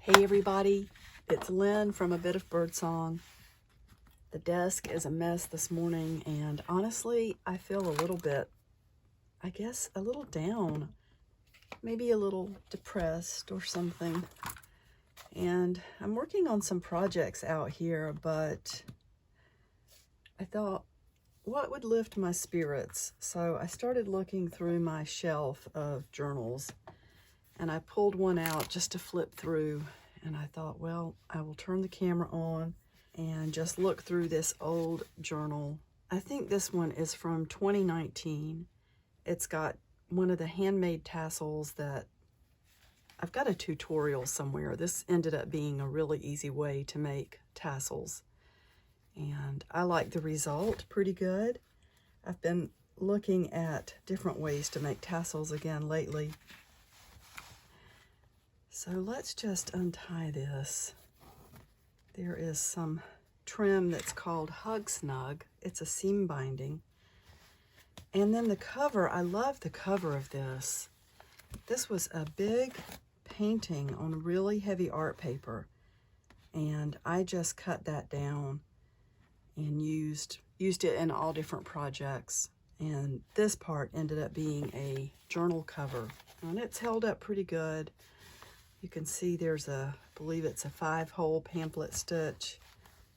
Hey everybody, it's Lynn from A Bit of Birdsong. The desk is a mess this morning, and honestly, I feel a little bit, a little down, maybe a little depressed or something. And I'm working on some projects out here, but I thought, what would lift my spirits? So I started looking through my shelf of journals, and I pulled one out just to flip through, and I thought, well, I will turn the camera on and just look through this old journal. I think this one is from 2019. It's got one of the handmade tassels that I've got a tutorial somewhere. This ended up being a really easy way to make tassels, and I like the result pretty good. I've been looking at different ways to make tassels again lately. So let's just untie this. There is some trim that's called Hug Snug. It's a seam binding. And then the cover, I love the cover of this. This was a big painting on really heavy art paper, and I just cut that down and used it in all different projects. And this part ended up being a journal cover, and it's held up pretty good. You can see there's I believe it's a 5-hole pamphlet stitch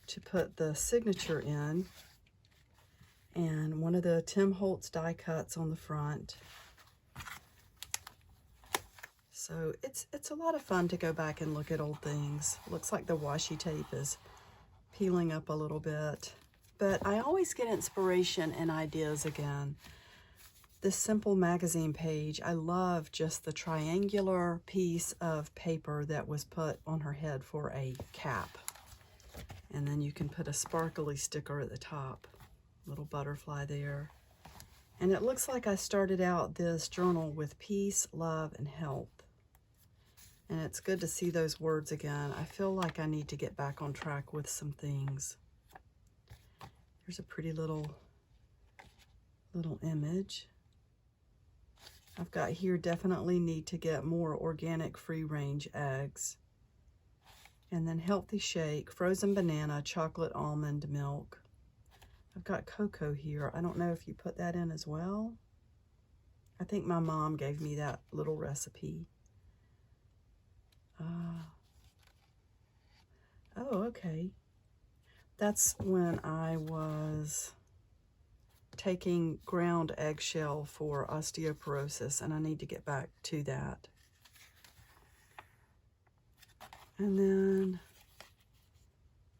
to put the signature in, and one of the Tim Holtz die cuts on the front. So it's a lot of fun to go back and look at old things. Looks like the washi tape is peeling up a little bit, but I always get inspiration and ideas again. This simple magazine page, I love just the triangular piece of paper that was put on her head for a cap. And then you can put a sparkly sticker at the top, little butterfly there. And it looks like I started out this journal with peace, love, and health. And it's good to see those words again. I feel like I need to get back on track with some things. Here's a pretty little image. I've got here, definitely need to get more organic free-range eggs. And then healthy shake, frozen banana, chocolate almond milk. I've got cocoa here. I don't know if you put that in as well. I think my mom gave me that little recipe. Oh, okay. That's when I was taking ground eggshell for osteoporosis, and I need to get back to that. And then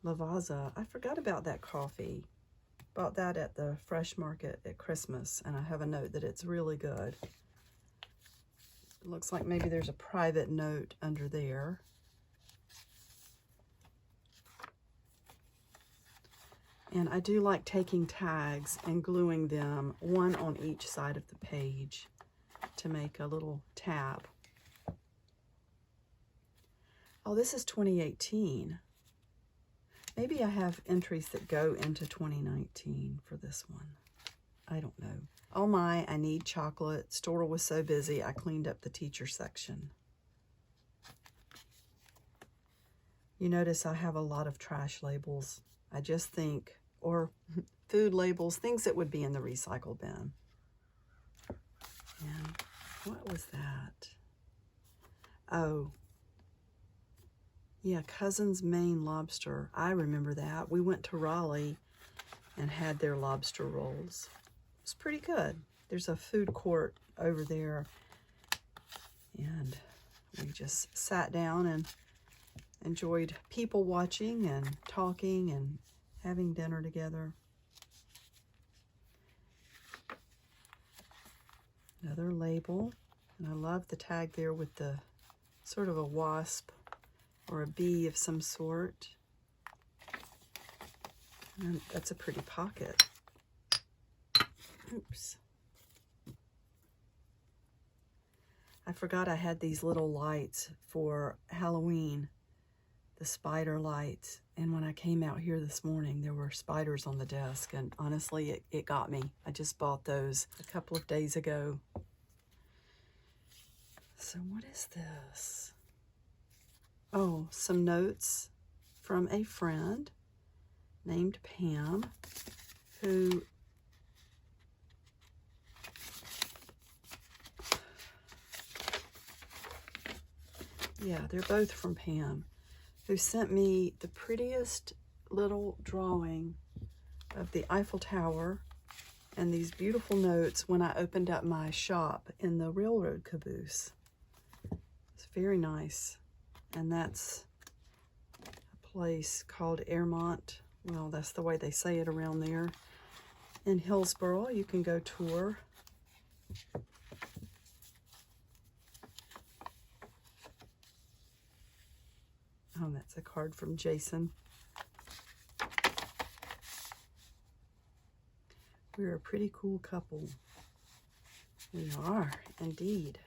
Lavazza. I forgot about that coffee. Bought that at the Fresh Market at Christmas, and I have a note that it's really good. It looks like maybe there's a private note under there. And I do like taking tags and gluing them, one on each side of the page, to make a little tab. Oh, this is 2018. Maybe I have entries that go into 2019 for this one. I don't know. Oh my, I need chocolate. Store was so busy, I cleaned up the teacher section. You notice I have a lot of trash labels. I just think, or food labels, things that would be in the recycle bin. And what was that? Oh, yeah, Cousin's Maine Lobster. I remember that. We went to Raleigh and had their lobster rolls. It was pretty good. There's a food court over there, and we just sat down and enjoyed people watching and talking and having dinner together. Another label, and I love the tag there with the sort of a wasp or a bee of some sort. And that's a pretty pocket. Oops. I forgot I had these little lights for Halloween, the spider lights. And when I came out here this morning, there were spiders on the desk, and honestly, it got me. I just bought those a couple of days ago. So what is this? Oh, some notes from a friend named Pam, who yeah, they're both from Pam, who sent me the prettiest little drawing of the Eiffel Tower and these beautiful notes when I opened up my shop in the railroad caboose. It's very nice. And that's a place called Airmont. Well, that's the way they say it around there. In Hillsboro, you can go tour. Oh, that's a card from Jason. We're a pretty cool couple. We are, indeed.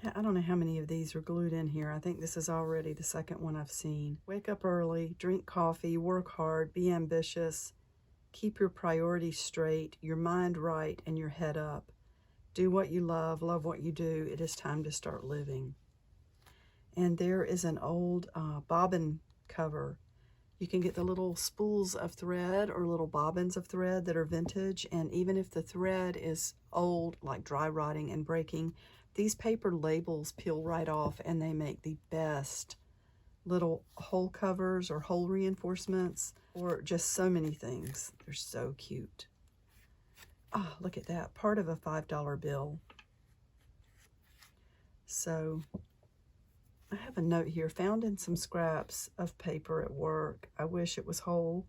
I don't know how many of these are glued in here. I think this is already the second one I've seen. Wake up early, drink coffee, work hard, be ambitious, keep your priorities straight, your mind right, and your head up. Do what you love what you do. It is time to start living. And there is an old bobbin cover. You can get the little spools of thread or little bobbins of thread that are vintage, and even if the thread is old, like dry rotting and breaking, these paper labels peel right off and they make the best little hole covers or hole reinforcements or just so many things. They're so cute. Oh, look at that, part of a $5 bill. So I have a note here, found in some scraps of paper at work. I wish it was whole.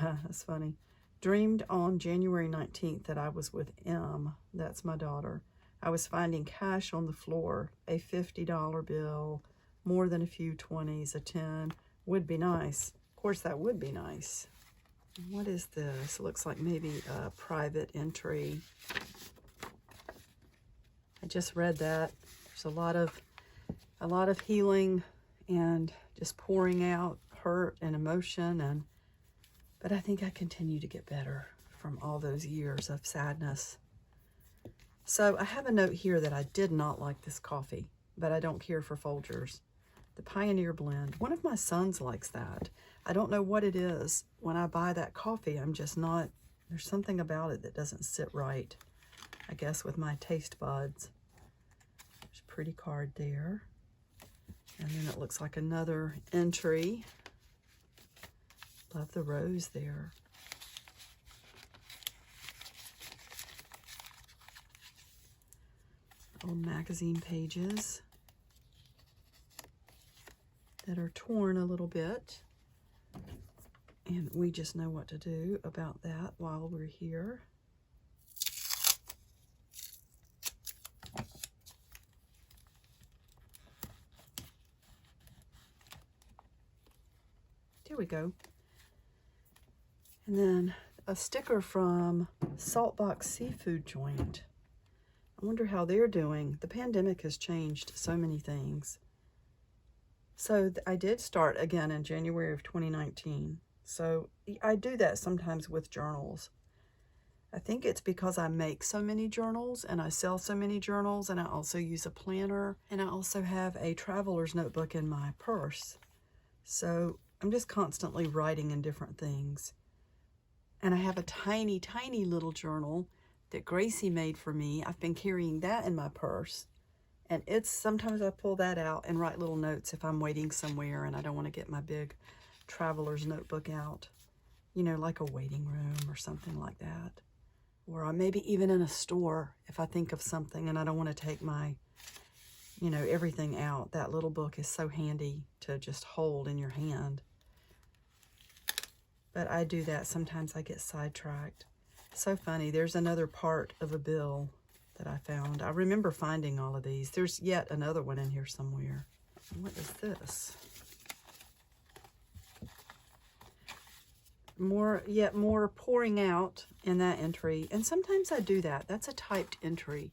That's funny. Dreamed on January 19th that I was with M, that's my daughter. I was finding cash on the floor, a $50 bill, more than a few 20s, a 10. Would be nice. Of course, that would be nice. What is this? It looks like maybe a private entry. I just read that. There's a lot of healing and just pouring out hurt and emotion, but I think I continue to get better from all those years of sadness. So I have a note here that I did not like this coffee, but I don't care for Folgers. The Pioneer Blend. One of my sons likes that. I don't know what it is. When I buy that coffee, I'm just not, there's something about it that doesn't sit right, I guess, with my taste buds. There's a pretty card there. And then it looks like another entry. Love the rose there. Old magazine pages that are torn a little bit. And we just know what to do about that while we're here. There we go. And then a sticker from Saltbox Seafood Joint. I wonder how they're doing. The pandemic has changed so many things. So I did start again in January of 2019. So I do that sometimes with journals. I think it's because I make so many journals and I sell so many journals, and I also use a planner, and I also have a traveler's notebook in my purse. So I'm just constantly writing in different things. And I have a tiny, tiny little journal that Gracie made for me. I've been carrying that in my purse. And it's sometimes I pull that out and write little notes if I'm waiting somewhere and I don't want to get my big traveler's notebook out. You know, like a waiting room or something like that. Or maybe even in a store if I think of something and I don't want to take my, you know, everything out. That little book is so handy to just hold in your hand. But I do that. Sometimes I get sidetracked. So funny. There's another part of a bill that I found. I remember finding all of these. There's yet another one in here somewhere. What is this? Yet more pouring out in that entry. And sometimes I do that. That's a typed entry.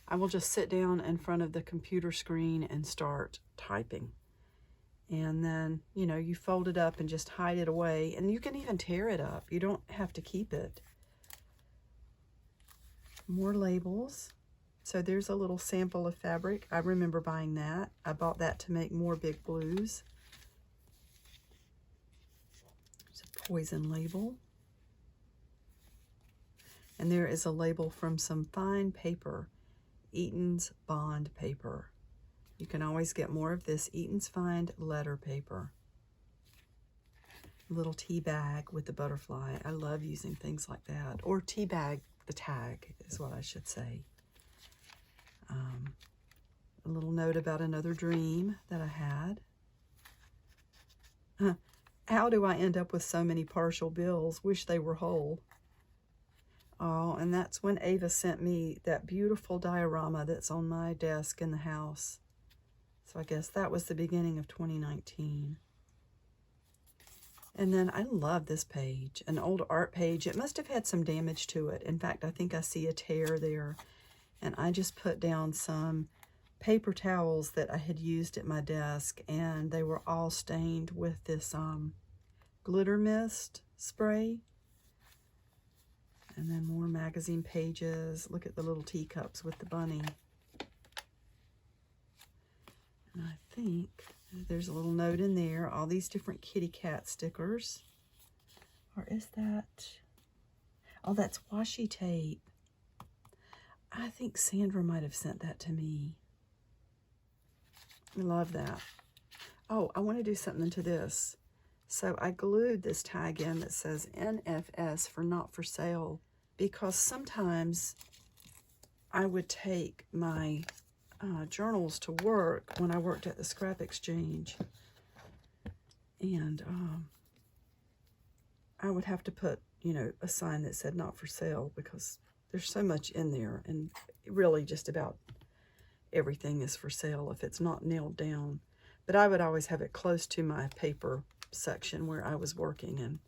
I will just sit down in front of the computer screen and start typing. And then, you know, you fold it up and just hide it away. And you can even tear it up. You don't have to keep it. More labels. So there's a little sample of fabric. I remember buying that. I bought that to make more big blues. There's a poison label. And there is a label from some fine paper, Eaton's Bond paper. You can always get more of this Eaton's Fine letter paper. Little tea bag with the butterfly. I love using things like that. Or tea bag, the tag is what I should say. A little note about another dream that I had. How do I end up with so many partial bills? Wish they were whole. Oh, and that's when Ava sent me that beautiful diorama that's on my desk in the house. So I guess that was the beginning of 2019. And then I love this page, an old art page. It must have had some damage to it. In fact, I think I see a tear there. And I just put down some paper towels that I had used at my desk, and they were all stained with this glitter mist spray. And then more magazine pages. Look at the little teacups with the bunny. And I think there's a little note in there. All these different kitty cat stickers. Or is that... Oh, that's washi tape. I think Sandra might have sent that to me. I love that. Oh, I want to do something to this. So I glued this tag in that says NFS for not for sale, because sometimes I would take my journals to work when I worked at the scrap exchange, and I would have to put, you know, a sign that said not for sale, because there's so much in there, and really just about everything is for sale if it's not nailed down. But I would always have it close to my paper section where I was working, and,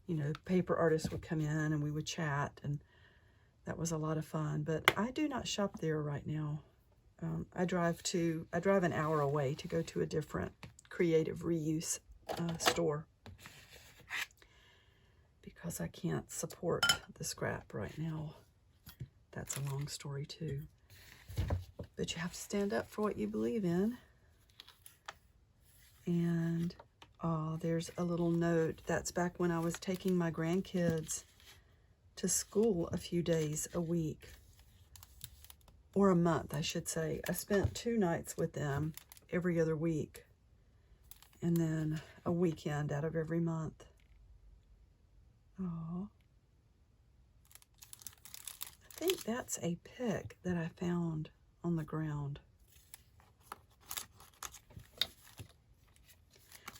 you know, paper artists would come in and we would chat, and that was a lot of fun. But I do not shop there right now. I drive an hour away to go to a different creative reuse store, because I can't support the scrap right now. That's a long story too. But you have to stand up for what you believe in. And there's a little note. That's back when I was taking my grandkids to school a few days a week. Or a month, I should say. I spent 2 nights with them every other week. And then a weekend out of every month. Oh. I think that's a pick that I found on the ground.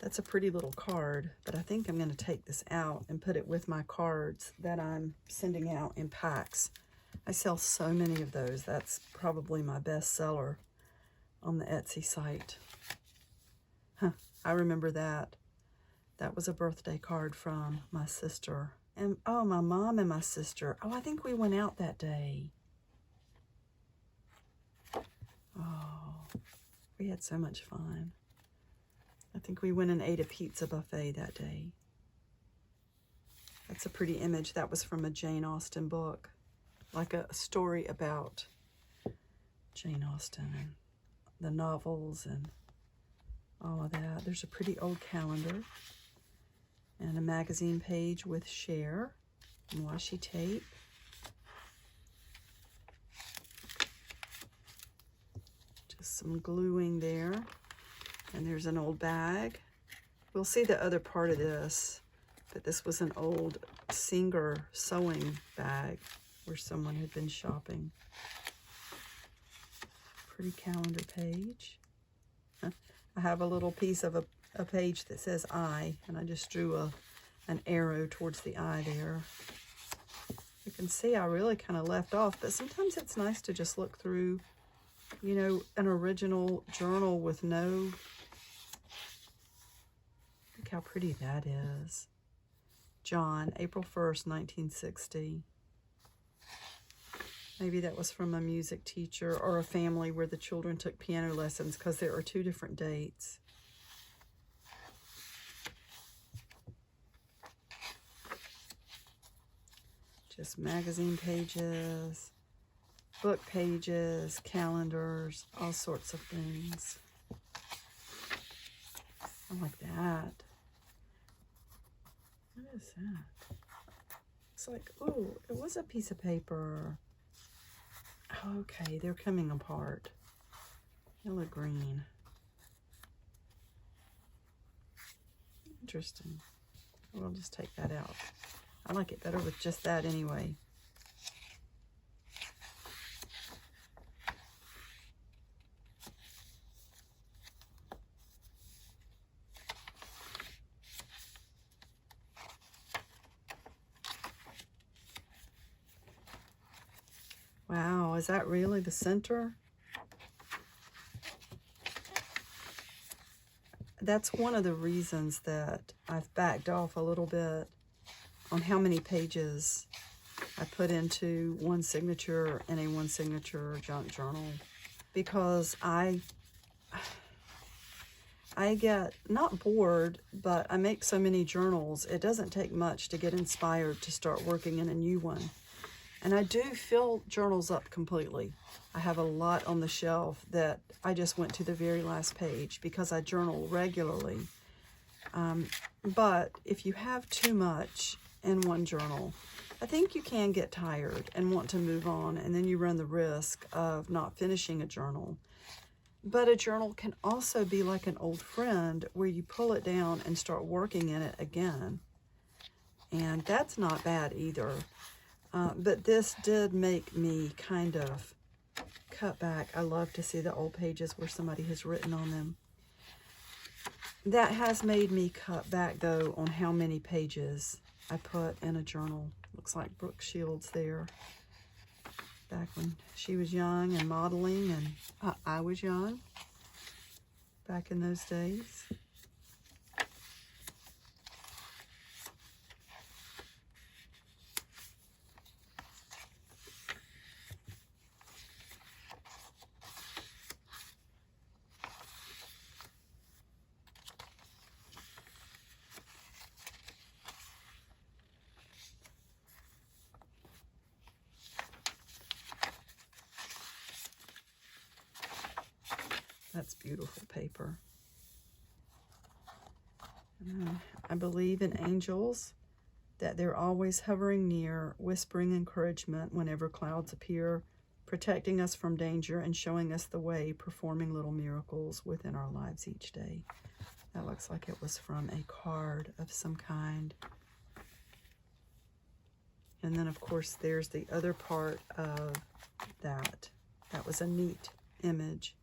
That's a pretty little card, but I think I'm going to take this out and put it with my cards that I'm sending out in packs. I sell so many of those. That's probably my best seller on the Etsy site. Huh, I remember that. That was a birthday card from my sister. And, oh, my mom and my sister. Oh, I think we went out that day. Oh, we had so much fun. I think we went and ate a pizza buffet that day. That's a pretty image. That was from a Jane Austen book. Like a story about Jane Austen and the novels and all of that. There's a pretty old calendar and a magazine page with share and washi tape. Just some gluing there. And there's an old bag. We'll see the other part of this, but this was an old Singer sewing bag where someone had been shopping. Pretty calendar page. I have a little piece of a page that says I, and I just drew an arrow towards the I there. You can see I really kind of left off, but sometimes it's nice to just look through, you know, an original journal with no... Look how pretty that is. John, April 1st, 1960. Maybe that was from a music teacher or a family where the children took piano lessons, because there are 2 different dates. Just magazine pages. book pages, calendars, all sorts of things. I like that. What is that? It's like, oh, it was a piece of paper. Okay, they're coming apart. Yellow green. Interesting. We'll just take that out. I like it better with just that anyway. Wow, is that really the center? That's one of the reasons that I've backed off a little bit on how many pages I put into one signature in a one signature junk journal, because I get not bored, but I make so many journals. It doesn't take much to get inspired to start working in a new one. And I do fill journals up completely. I have a lot on the shelf that I just went to the very last page because I journal regularly. But if you have too much in one journal, I think you can get tired and want to move on, and then you run the risk of not finishing a journal. But a journal can also be like an old friend where you pull it down and start working in it again. And that's not bad either. But this did make me kind of cut back. I love to see the old pages where somebody has written on them. That has made me cut back, though, on how many pages I put in a journal. Looks like Brooke Shields there. Back when she was young and modeling, and I was young back in those days. That's beautiful paper. I believe in angels, that they're always hovering near, whispering encouragement whenever clouds appear, protecting us from danger and showing us the way, performing little miracles within our lives each day. That looks like it was from a card of some kind. And then, of course, there's the other part of that. That was a neat image.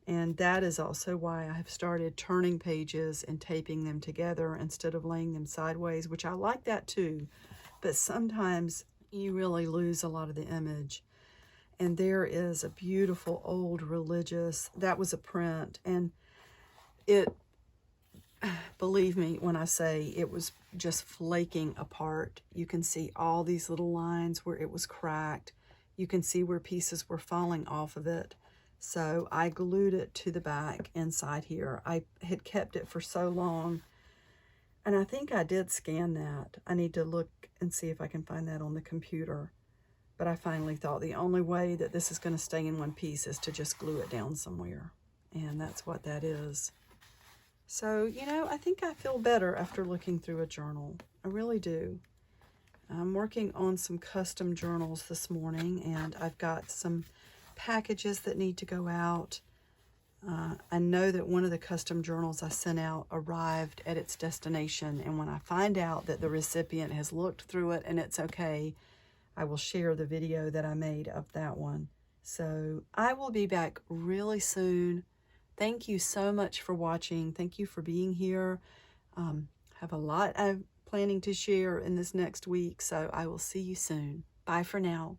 And that is also why I have started turning pages and taping them together instead of laying them sideways, which I like that too. But sometimes you really lose a lot of the image. And there is a beautiful old religious, that was a print. And it, believe me when I say it was just flaking apart. You can see all these little lines where it was cracked. You can see where pieces were falling off of it. So I glued it to the back inside here. I had kept it for so long, and I think I did scan that. I need to look and see if I can find that on the computer. But I finally thought the only way that this is going to stay in one piece is to just glue it down somewhere. And that's what that is. So, you know, I think I feel better after looking through a journal. I really do. I'm working on some custom journals this morning, and I've got some packages that need to go out. I know that one of the custom journals I sent out arrived at its destination, and when I find out that the recipient has looked through it and it's okay, I will share the video that I made of that one. So I will be back really soon. Thank you so much for watching. Thank you for being here. Have a lot I'm planning to share in this next week, so I will see you soon. Bye for now.